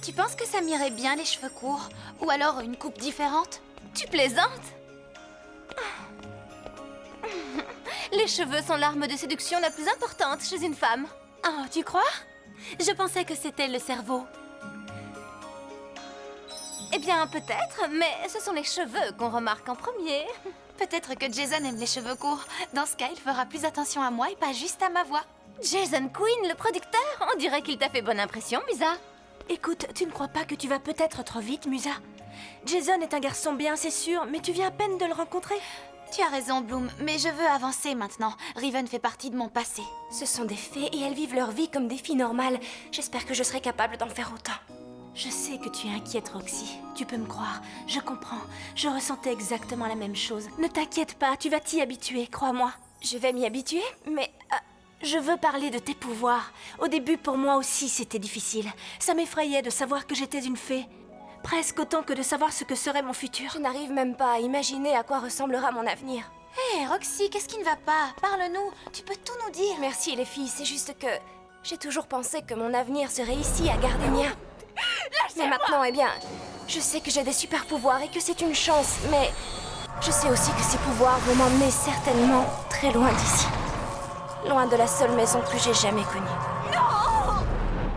Tu penses que ça m'irait bien les cheveux courts? Ou alors une coupe différente? Tu plaisantes? Les cheveux sont l'arme de séduction la plus importante chez une femme. Oh, tu crois? Je pensais que c'était le cerveau. Eh bien, peut-être, mais ce sont les cheveux qu'on remarque en premier. Peut-être que Jason aime les cheveux courts. Dans ce cas, il fera plus attention à moi et pas juste à ma voix. Jason Quinn, le producteur? On dirait qu'il t'a fait bonne impression, Musa. Écoute, tu ne crois pas que tu vas peut-être trop vite, Musa? Jason est un garçon bien, c'est sûr, mais tu viens à peine de le rencontrer. Tu as raison, Bloom, mais je veux avancer maintenant. Riven fait partie de mon passé. Ce sont des fées et elles vivent leur vie comme des filles normales. J'espère que je serai capable d'en faire autant. Je sais que tu es inquiète, Roxy. Tu peux me croire. Je comprends. Je ressentais exactement la même chose. Ne t'inquiète pas, tu vas t'y habituer, crois-moi. Je vais m'y habituer, mais... je veux parler de tes pouvoirs. Au début, pour moi aussi, c'était difficile. Ça m'effrayait de savoir que j'étais une fée. Presque autant que de savoir ce que serait mon futur. Je n'arrive même pas à imaginer à quoi ressemblera mon avenir. Hé, Roxy, qu'est-ce qui ne va pas? Parle-nous, tu peux tout nous dire. Merci les filles, c'est juste que... j'ai toujours pensé que mon avenir serait ici, à Gardenia. Mais maintenant, eh bien, je sais que j'ai des super pouvoirs et que c'est une chance, mais... je sais aussi que ces pouvoirs vont m'emmener certainement très loin d'ici. Loin de la seule maison que j'ai jamais connue. Non!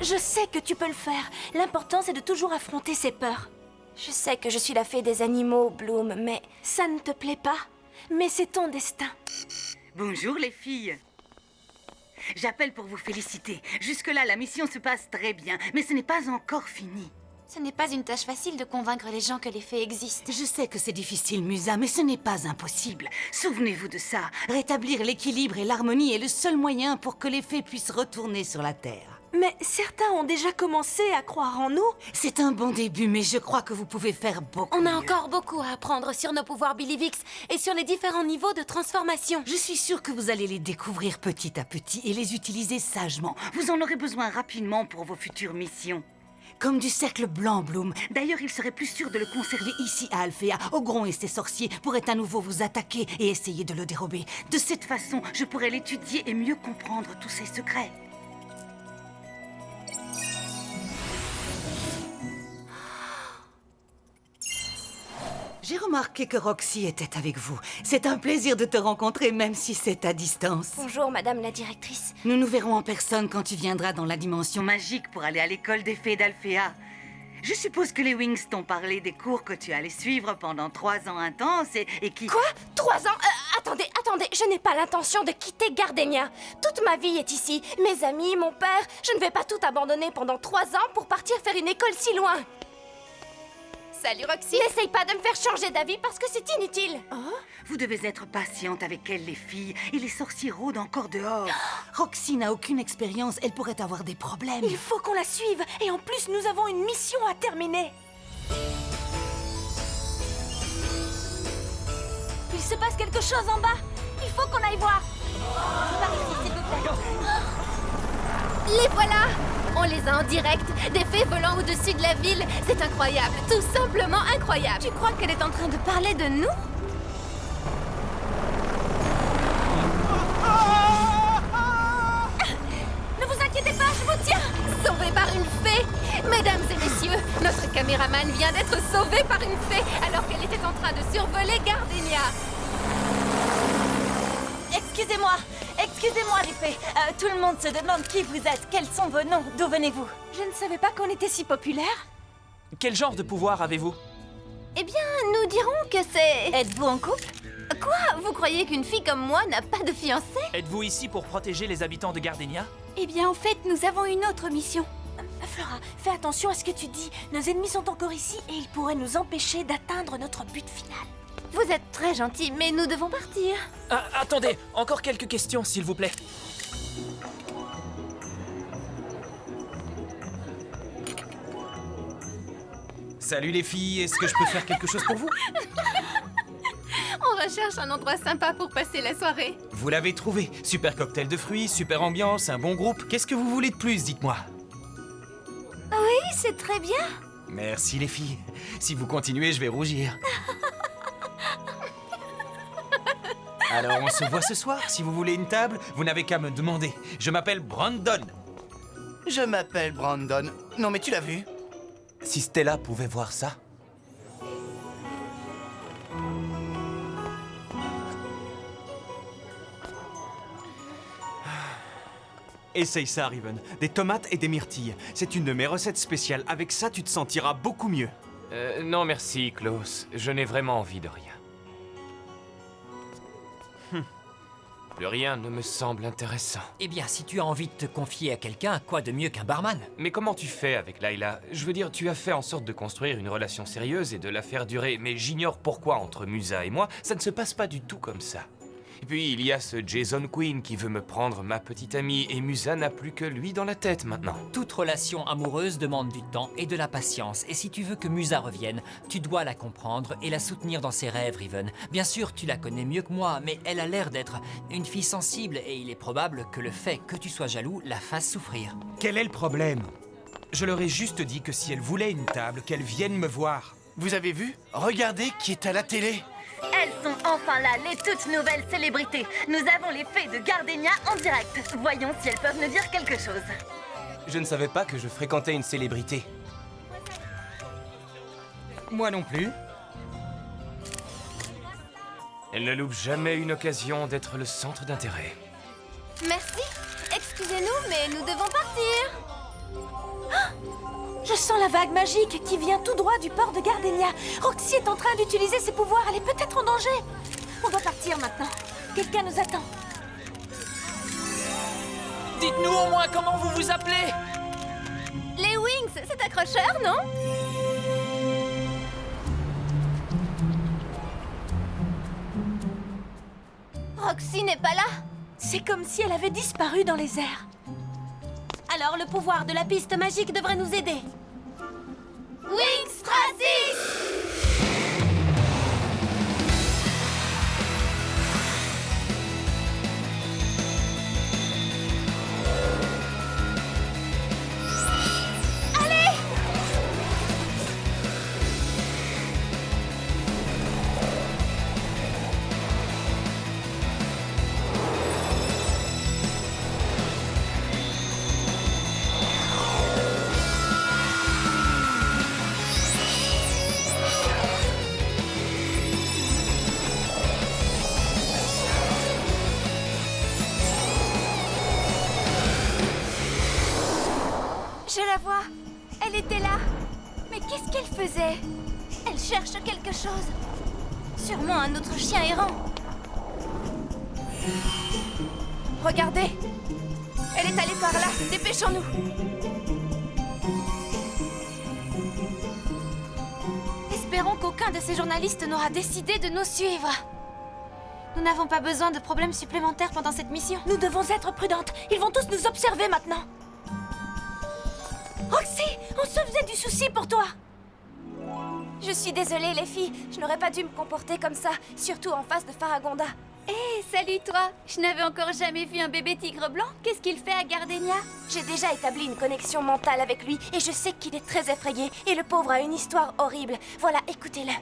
Je sais que tu peux le faire. L'important, c'est de toujours affronter ses peurs. Je sais que je suis la fée des animaux, Bloom, mais ça ne te plaît pas. Mais c'est ton destin. Bonjour les filles. J'appelle pour vous féliciter. Jusque-là, la mission se passe très bien, mais ce n'est pas encore fini. Ce n'est pas une tâche facile de convaincre les gens que les fées existent. Je sais que c'est difficile, Musa, mais ce n'est pas impossible. Souvenez-vous de ça. Rétablir l'équilibre et l'harmonie est le seul moyen pour que les fées puissent retourner sur la Terre. Mais certains ont déjà commencé à croire en nous. C'est un bon début, mais je crois que vous pouvez faire beaucoup On a mieux. encore beaucoup à apprendre sur nos pouvoirs Billivix et sur les différents niveaux de transformation. Je suis sûre que vous allez les découvrir petit à petit et les utiliser sagement. Vous en aurez besoin rapidement pour vos futures missions. Comme du cercle blanc, Bloom. D'ailleurs, il serait plus sûr de le conserver ici à Alphéa. Ogron et ses sorciers pourraient à nouveau vous attaquer et essayer de le dérober. De cette façon, je pourrais l'étudier et mieux comprendre tous ses secrets. J'ai remarqué que Roxy était avec vous. C'est un plaisir de te rencontrer, même si c'est à distance. Bonjour, madame la directrice. Nous nous verrons en personne quand tu viendras dans la dimension magique pour aller à l'école des fées d'Alphéa. Je suppose que les Wings t'ont parlé des cours que tu allais suivre pendant 3 ans intenses et qui... Quoi? 3 ans? Attendez, je n'ai pas l'intention de quitter Gardenia. Toute ma vie est ici. Mes amis, mon père, je ne vais pas tout abandonner pendant 3 ans pour partir faire une école si loin. Salut Roxy. N'essaye pas de me faire changer d'avis parce que c'est inutile. Vous devez être patiente avec elle, les filles. Et les sorciers rôdent encore dehors. Roxy n'a aucune expérience, elle pourrait avoir des problèmes. Il faut qu'on la suive. Et en plus, nous avons une mission à terminer. Il se passe quelque chose en bas. Il faut qu'on aille voir. Par ici, s'il vous plaît. Les voilà! On les a en direct, des fées volant au-dessus de la ville. C'est incroyable, tout simplement incroyable. Tu crois qu'elle est en train de parler de nous? Ne vous inquiétez pas, je vous tiens. Sauvé par une fée! Mesdames et messieurs, notre caméraman vient d'être sauvé par une fée alors qu'elle était en train de survoler Gardenia. Excusez-moi les fées. Tout le monde se demande qui vous êtes, quels sont vos noms, d'où venez-vous? Je ne savais pas qu'on était si populaire. Quel genre de pouvoir avez-vous? Eh bien, nous dirons que c'est... Êtes-vous en couple? Quoi? Vous croyez qu'une fille comme moi n'a pas de fiancé? Êtes-vous ici pour protéger les habitants de Gardenia? Eh bien, en fait, nous avons une autre mission. Flora, fais attention à ce que tu dis. Nos ennemis sont encore ici et ils pourraient nous empêcher d'atteindre notre but final. Vous êtes très gentil, mais nous devons partir. Ah, attendez, encore quelques questions, s'il vous plaît. Salut les filles, est-ce que je peux faire quelque chose pour vous? On recherche un endroit sympa pour passer la soirée. Vous l'avez trouvé. Super cocktail de fruits, super ambiance, un bon groupe. Qu'est-ce que vous voulez de plus, dites-moi? Oui, c'est très bien. Merci les filles. Si vous continuez, je vais rougir. Alors on se voit ce soir. Si vous voulez une table, vous n'avez qu'à me demander. Je m'appelle Brandon. Je m'appelle Brandon. Non mais tu l'as vu? Si Stella pouvait voir ça. Essaye ça, Riven. Des tomates et des myrtilles. C'est une de mes recettes spéciales. Avec ça, tu te sentiras beaucoup mieux. Non merci, Klaus. Je n'ai vraiment envie de rien. Plus rien ne me semble intéressant. Eh bien, si tu as envie de te confier à quelqu'un, quoi de mieux qu'un barman? Mais comment tu fais avec Layla? Je veux dire, tu as fait en sorte de construire une relation sérieuse et de la faire durer, mais j'ignore pourquoi entre Musa et moi, ça ne se passe pas du tout comme ça. Et puis, il y a ce Jason Quinn qui veut me prendre ma petite amie, et Musa n'a plus que lui dans la tête maintenant. Toute relation amoureuse demande du temps et de la patience, et si tu veux que Musa revienne, tu dois la comprendre et la soutenir dans ses rêves, Riven. Bien sûr, tu la connais mieux que moi, mais elle a l'air d'être une fille sensible, et il est probable que le fait que tu sois jaloux la fasse souffrir. Quel est le problème? Je leur ai juste dit que si elle voulait une table, qu'elle vienne me voir. Vous avez vu? Regardez qui est à la télé. Elles sont enfin là, les toutes nouvelles célébrités. Nous avons les fées de Gardenia en direct. Voyons si elles peuvent nous dire quelque chose. Je ne savais pas que je fréquentais une célébrité. Moi non plus. Elle ne loupe jamais une occasion d'être le centre d'intérêt. Merci. Excusez-nous, mais nous devons partir. Je sens la vague magique qui vient tout droit du port de Gardenia. Roxy est en train d'utiliser ses pouvoirs, elle est peut-être en danger. On doit partir maintenant. Quelqu'un nous attend. Dites-nous au moins comment vous vous appelez! Les Wings, c'est accrocheur, non? Roxy n'est pas là. C'est comme si elle avait disparu dans les airs. Alors le pouvoir de la piste magique devrait nous aider. Wings Strasis! Je la vois. Elle était là. Mais qu'est-ce qu'elle faisait? Elle cherche quelque chose. Sûrement un autre chien errant. Regardez. Elle est allée par là. Dépêchons-nous. Espérons qu'aucun de ces journalistes n'aura décidé de nous suivre. Nous n'avons pas besoin de problèmes supplémentaires pendant cette mission. Nous devons être prudentes. Ils vont tous nous observer maintenant. Roxy, on se faisait du souci pour toi. Je suis désolée, les filles. Je n'aurais pas dû me comporter comme ça, surtout en face de Faragonda. Hé, salut toi! Je n'avais encore jamais vu un bébé tigre blanc. Qu'est-ce qu'il fait à Gardenia? J'ai déjà établi une connexion mentale avec lui et je sais qu'il est très effrayé. Et le pauvre a une histoire horrible. Voilà, écoutez-le.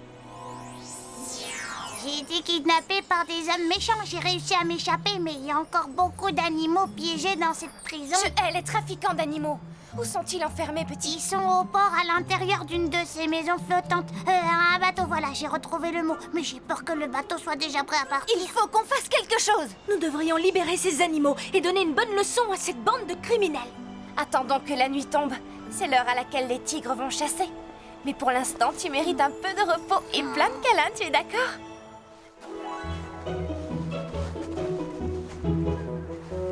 J'ai été kidnappée par des hommes méchants. J'ai réussi à m'échapper, mais il y a encore beaucoup d'animaux piégés dans cette prison. Je hais les trafiquants d'animaux. Où sont-ils enfermés, petits? Ils sont au port, à l'intérieur d'une de ces maisons flottantes. Un bateau, voilà, j'ai retrouvé le mot. Mais j'ai peur que le bateau soit déjà prêt à partir. Il faut qu'on fasse quelque chose. Nous devrions libérer ces animaux et donner une bonne leçon à cette bande de criminels. Attendons que la nuit tombe. C'est l'heure à laquelle les tigres vont chasser. Mais pour l'instant, tu mérites un peu de repos et plein de câlins, tu es d'accord?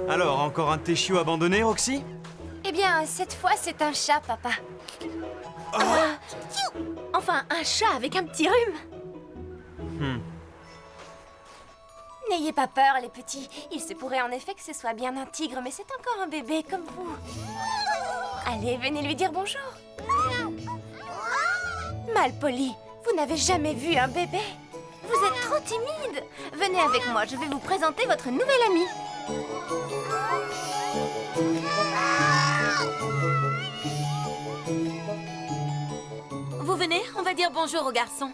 Alors, encore un de tes chiots abandonné, Roxy? Eh bien, cette fois, c'est un chat, papa. Enfin, un chat avec un petit rhume. N'ayez pas peur, les petits. Il se pourrait en effet que ce soit bien un tigre, mais c'est encore un bébé comme vous. Allez, venez lui dire bonjour. Malpoli, vous n'avez jamais vu un bébé? Vous êtes trop timide. Venez avec moi, je vais vous présenter votre nouvelle amie. Vous venez? On va dire bonjour aux garçons.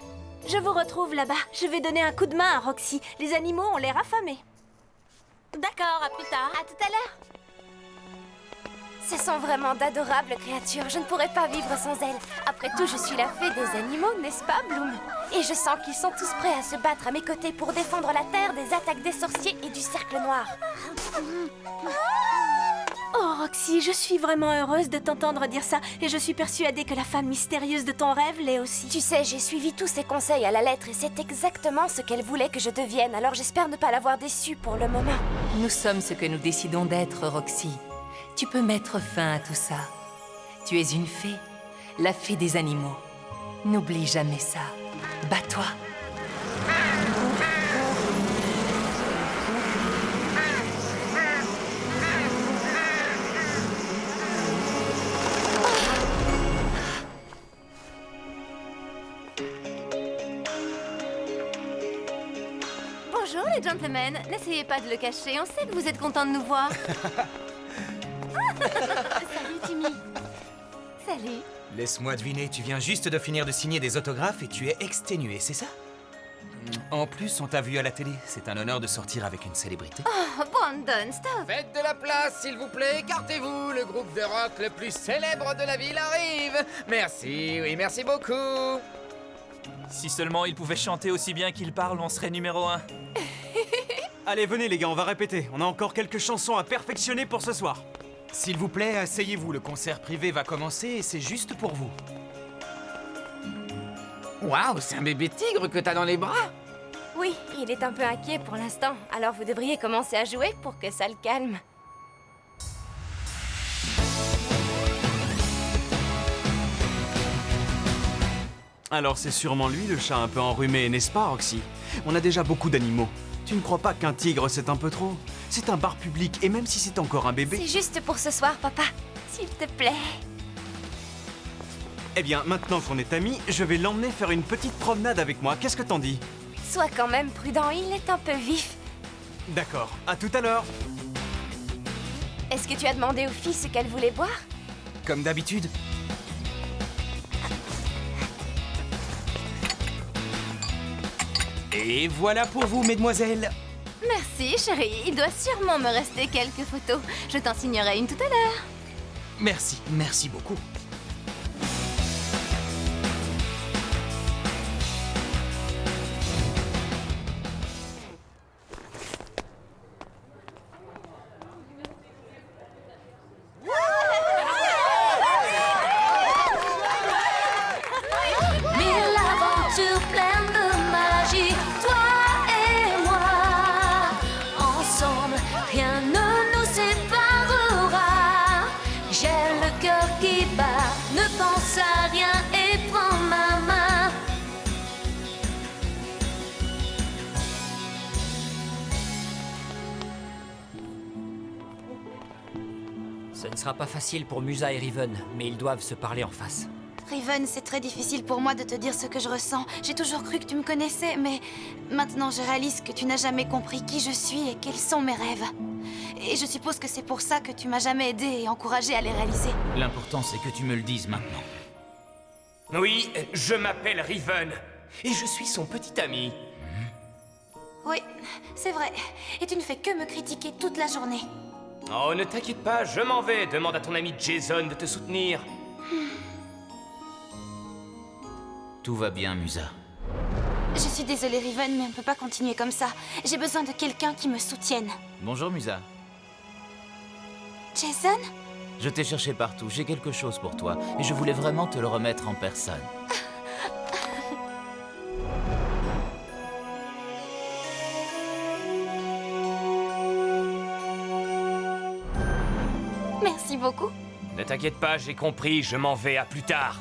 Je vous retrouve là-bas. Je vais donner un coup de main à Roxy. Les animaux ont l'air affamés. D'accord, à plus tard. À tout à l'heure. Ce sont vraiment d'adorables créatures. Je ne pourrais pas vivre sans elles. Après tout, je suis la fée des animaux, n'est-ce pas, Bloom? Et je sens qu'ils sont tous prêts à se battre à mes côtés pour défendre la Terre des attaques des sorciers et du cercle noir. Oh, Roxy, je suis vraiment heureuse de t'entendre dire ça. Et je suis persuadée que la femme mystérieuse de ton rêve l'est aussi. Tu sais, j'ai suivi tous ses conseils à la lettre et c'est exactement ce qu'elle voulait que je devienne. Alors j'espère ne pas l'avoir déçue pour le moment. Nous sommes ce que nous décidons d'être, Roxy. Tu peux mettre fin à tout ça. Tu es une fée, la fée des animaux. N'oublie jamais ça. Bats-toi. Bonjour les gentlemen, n'essayez pas de le cacher, on sait que vous êtes contents de nous voir. Salut Timmy. Salut. Laisse-moi deviner, tu viens juste de finir de signer des autographes et tu es exténué, c'est ça? En plus, on t'a vu à la télé. C'est un honneur de sortir avec une célébrité. Oh, Brandon, stop. Faites de la place, s'il vous plaît, écartez-vous. Le groupe de rock le plus célèbre de la ville arrive. Merci, oui, merci beaucoup. Si seulement il pouvait chanter aussi bien qu'il parle, on serait numéro 1. Allez, venez les gars, on va répéter. On a encore quelques chansons à perfectionner pour ce soir. S'il vous plaît, asseyez-vous. Le concert privé va commencer et c'est juste pour vous. Waouh, c'est un bébé tigre que t'as dans les bras. Oui, il est un peu inquiet pour l'instant. Alors vous devriez commencer à jouer pour que ça le calme. Alors c'est sûrement lui le chat un peu enrhumé, n'est-ce pas Roxy? On a déjà beaucoup d'animaux. Tu ne crois pas qu'un tigre c'est un peu trop? C'est un bar public et même si c'est encore un bébé... C'est juste pour ce soir, papa. S'il te plaît. Eh bien, maintenant qu'on est amis, je vais l'emmener faire une petite promenade avec moi. Qu'est-ce que t'en dis? Sois quand même prudent, il est un peu vif. D'accord, à tout à l'heure. Est-ce que tu as demandé aux filles ce qu'elles voulaient boire? Comme d'habitude. Et voilà pour vous, mesdemoiselles. Merci chérie, il doit sûrement me rester quelques photos. Je t'en signerai une tout à l'heure. Merci, merci beaucoup. Mille aventures pleines de magie, toi et moi. Ensemble, rien ne nous séparera. J'ai le cœur qui bat, ne pense à rien et prends ma main. Ce ne sera pas facile pour Musa et Riven, mais ils doivent se parler en face. Riven, c'est très difficile pour moi de te dire ce que je ressens. J'ai toujours cru que tu me connaissais, mais maintenant je réalise que tu n'as jamais compris qui je suis et quels sont mes rêves. Et je suppose que c'est pour ça que tu m'as jamais aidé et encouragé à les réaliser. L'important, c'est que tu me le dises maintenant. Oui, je m'appelle Riven et je suis son petit ami. Oui, c'est vrai. Et tu ne fais que me critiquer toute la journée. Oh, ne t'inquiète pas, je m'en vais. Demande à ton ami Jason de te soutenir. Tout va bien, Musa. Je suis désolée, Riven, mais on ne peut pas continuer comme ça. J'ai besoin de quelqu'un qui me soutienne. Bonjour, Musa. Jason? Je t'ai cherché partout, j'ai quelque chose pour toi, et je voulais vraiment te le remettre en personne. Merci beaucoup. Ne t'inquiète pas, j'ai compris, je m'en vais, à plus tard.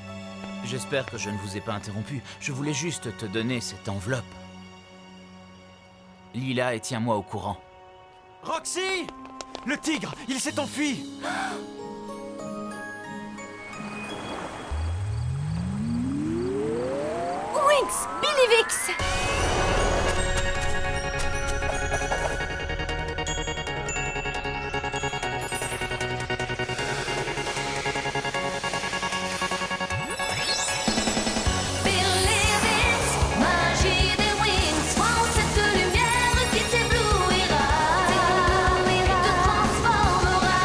J'espère que je ne vous ai pas interrompu, je voulais juste te donner cette enveloppe. Lila et tiens-moi au courant. Roxy! Le tigre, il s'est enfui! Winx, Billivix! Magie des Winx, prends cette lumière qui t'éblouira et te transformera.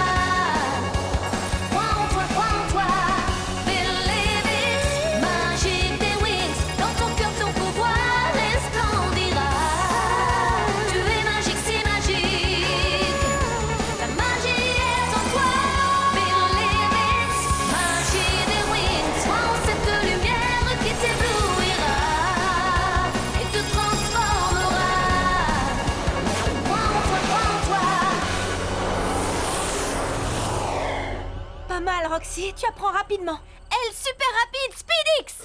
Roxy, tu apprends rapidement. Elle super rapide, Speedix!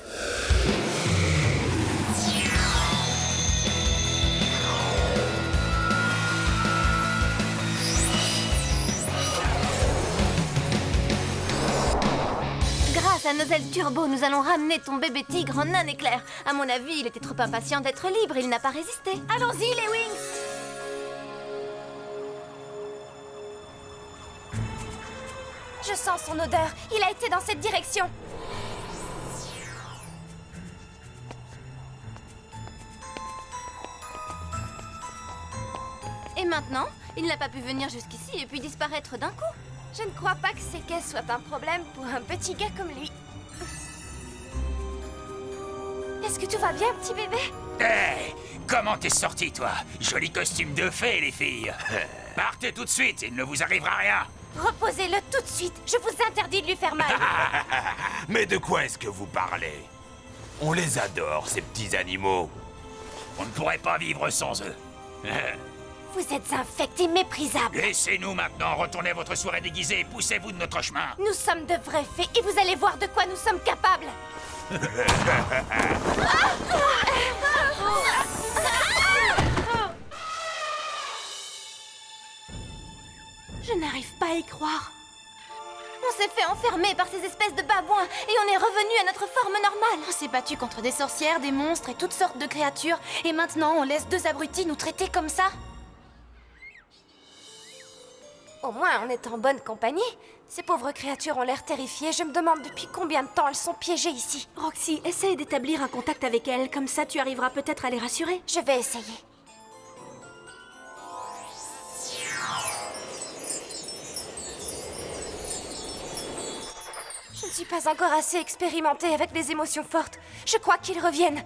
Grâce à nos ailes turbo, nous allons ramener ton bébé tigre en un éclair. À mon avis, il était trop impatient d'être libre, il n'a pas résisté. Allons-y, les Wings! Je sens son odeur. Il a été dans cette direction. Et maintenant, il n'a pas pu venir jusqu'ici et puis disparaître d'un coup. Je ne crois pas que ces caisses soient un problème pour un petit gars comme lui. Est-ce que tout va bien, petit bébé? Hé! Comment t'es sorti, toi? Joli costume de fée, les filles. Partez tout de suite, il ne vous arrivera rien. Reposez-le tout de suite. Je vous interdis de lui faire mal. Mais de quoi est-ce que vous parlez? On les adore, ces petits animaux. On ne pourrait pas vivre sans eux. Vous êtes infect et méprisable. Laissez-nous maintenant retourner à votre soirée déguisée et poussez-vous de notre chemin. Nous sommes de vraies fées et vous allez voir de quoi nous sommes capables. Je n'arrive pas à y croire. On s'est fait enfermer par ces espèces de babouins et on est revenu à notre forme normale. On s'est battu contre des sorcières, des monstres et toutes sortes de créatures. Et maintenant, on laisse deux abrutis nous traiter comme ça? Au moins, on est en bonne compagnie. Ces pauvres créatures ont l'air terrifiées. Je me demande depuis combien de temps elles sont piégées ici. Roxy, essaye d'établir un contact avec elles. Comme ça, tu arriveras peut-être à les rassurer. Je vais essayer. Je ne suis pas encore assez expérimentée avec les émotions fortes. Je crois qu'ils reviennent.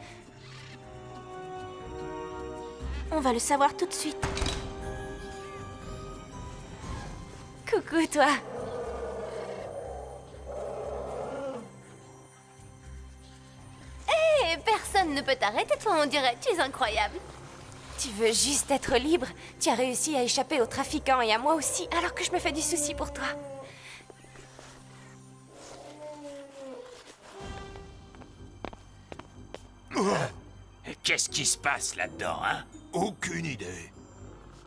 On va le savoir tout de suite. Coucou, toi. Hé, personne ne peut t'arrêter, toi, on dirait. Tu es incroyable. Tu veux juste être libre. Tu as réussi à échapper aux trafiquants et à moi aussi, alors que je me fais du souci pour toi. Qu'est-ce qui se passe là-dedans, hein? Aucune idée.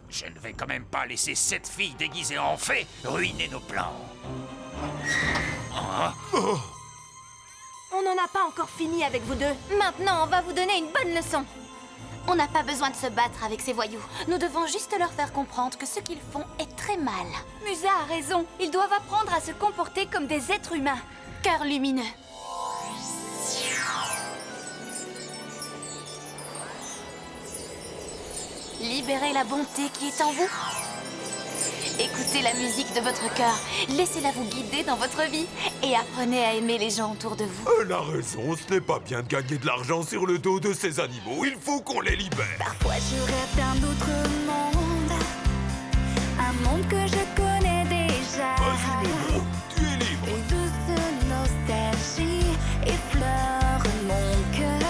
Je ne vais quand même pas laisser cette fille déguisée en fée ruiner nos plans. Hein? On n'en a pas encore fini avec vous deux. Maintenant, on va vous donner une bonne leçon. On n'a pas besoin de se battre avec ces voyous. Nous devons juste leur faire comprendre que ce qu'ils font est très mal. Musa a raison. Ils doivent apprendre à se comporter comme des êtres humains. Cœur lumineux. Libérez la bonté qui est en vous. Écoutez la musique de votre cœur. Laissez-la vous guider dans votre vie. Et apprenez à aimer les gens autour de vous. Elle a raison, ce n'est pas bien de gagner de l'argent sur le dos de ces animaux. Il faut qu'on les libère. Parfois je rêve d'un autre monde. Un monde que je connais déjà. Vas-y Momo, tu es libre. Une douce nostalgie effleure mon cœur.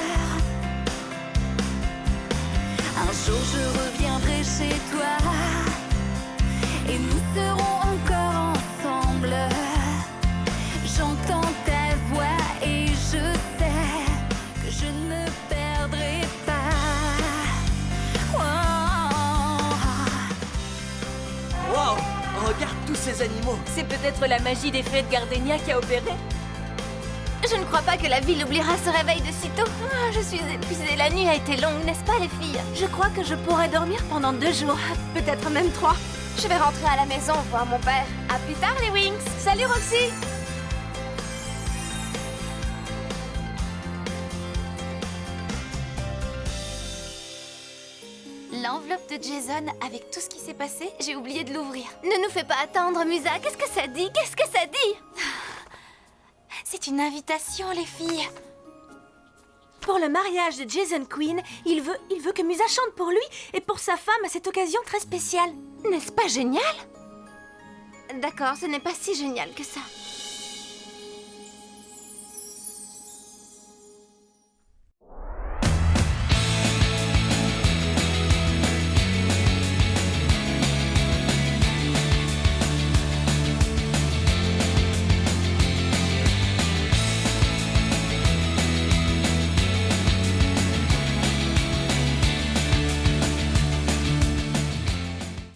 Un jour je reviendrai chez toi. Et nous serons encore ensemble. J'entends ta voix et je sais que je ne me perdrai pas. Wow! Regarde tous ces animaux! C'est peut-être la magie des fées de Gardenia qui a opéré. Je ne crois pas que la ville oubliera ce réveil de sitôt. Ah, je suis épuisée, la nuit a été longue, n'est-ce pas les filles? Je crois que je pourrais dormir pendant 2 jours, peut-être même 3. Je vais rentrer à la maison voir mon père. À plus tard, les Wings. Salut Roxy! L'enveloppe de Jason, avec tout ce qui s'est passé, j'ai oublié de l'ouvrir. Ne nous fais pas attendre, Musa. Qu'est-ce que ça dit? Qu'est-ce que ça dit? C'est une invitation, les filles. Pour le mariage de Jason Queen, il veut que Musa chante pour lui et pour sa femme à cette occasion très spéciale. N'est-ce pas génial? D'accord, ce n'est pas si génial que ça.